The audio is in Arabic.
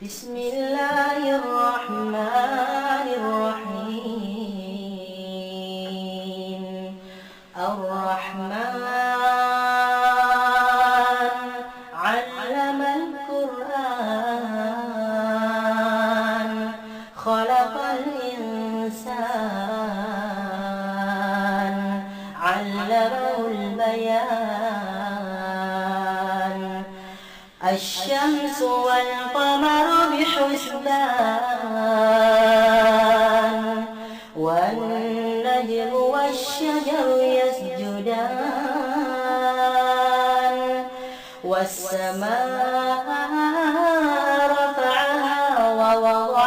بسم الله الرحمن الرحيم. الرحمن علم القرآن خلق الإنسان علمه البيان. الشمس والقمر بحسبان والنجم والشجر يسجدان والسماء رفعها ووضع